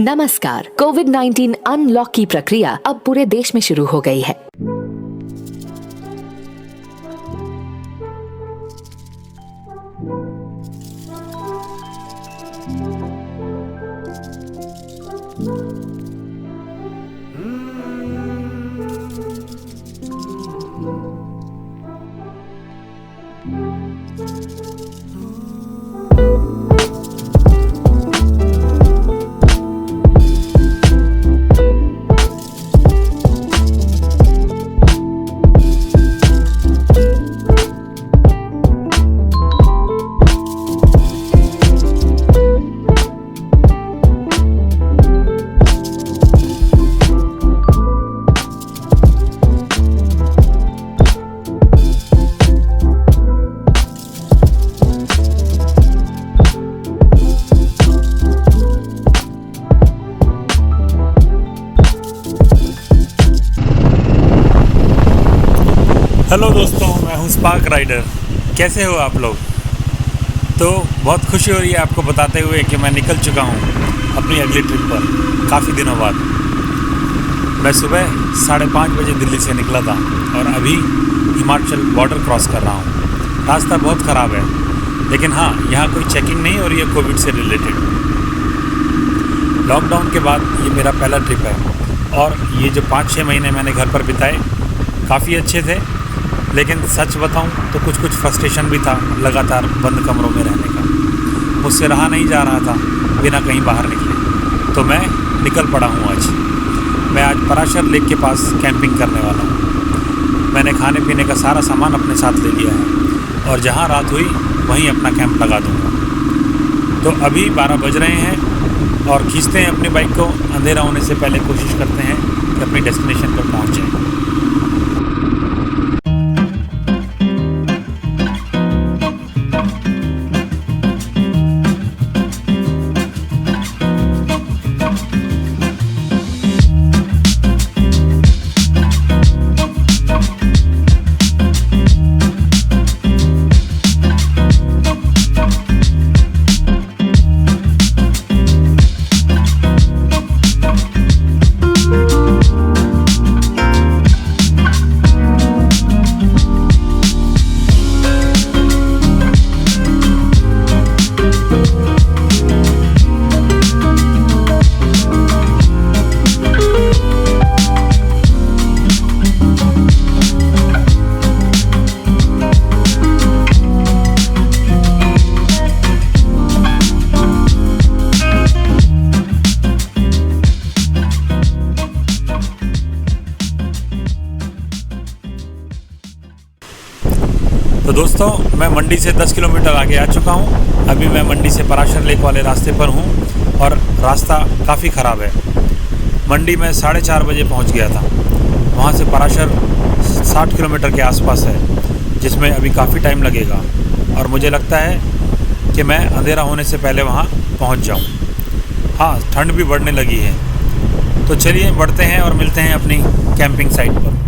नमस्कार। कोविड-19 अनलॉक की प्रक्रिया अब पूरे देश में शुरू हो गई है। हेलो दोस्तों, मैं हूं स्पार्कराइडर। कैसे हो आप लोग? तो बहुत खुशी हो रही है आपको बताते हुए कि मैं निकल चुका हूं अपनी अगली ट्रिप पर काफ़ी दिनों बाद। मैं सुबह 5:30 बजे दिल्ली से निकला था और अभी हिमाचल बॉर्डर क्रॉस कर रहा हूं। रास्ता बहुत ख़राब है, लेकिन हाँ, यहाँ कोई चेकिंग नहीं हो रही है कोविड से रिलेटेड। लॉकडाउन के बाद ये मेरा पहला ट्रिप है और ये जो 5-6 महीने मैंने घर पर बिताए काफ़ी अच्छे थे, लेकिन सच बताऊं तो कुछ फ्रस्ट्रेशन भी था लगातार बंद कमरों में रहने का। मुझसे रहा नहीं जा रहा था बिना कहीं बाहर निकले, तो मैं निकल पड़ा हूं आज। मैं आज पराशर लेक के पास कैंपिंग करने वाला हूं। मैंने खाने पीने का सारा सामान अपने साथ ले लिया है और जहां रात हुई वहीं अपना कैंप लगा दूंगा। तो अभी 12 बज रहे हैं और खींचते हैं अपनी बाइक को। अंधेरा होने से पहले कोशिश करते हैं कि अपनी डेस्टिनेशन पर पहुँच जाएँ। तो दोस्तों, मैं मंडी से 10 किलोमीटर आगे आ चुका हूँ। अभी मैं मंडी से पराशर लेक वाले रास्ते पर हूँ और रास्ता काफ़ी ख़राब है। मंडी में 4:30 बजे पहुँच गया था। वहाँ से पराशर 60 किलोमीटर के आसपास है, जिसमें अभी काफ़ी टाइम लगेगा और मुझे लगता है कि मैं अंधेरा होने से पहले वहाँ पहुँच जाऊँ। हाँ, ठंड भी बढ़ने लगी है। तो चलिए बढ़ते हैं और मिलते हैं अपनी कैंपिंग साइट पर।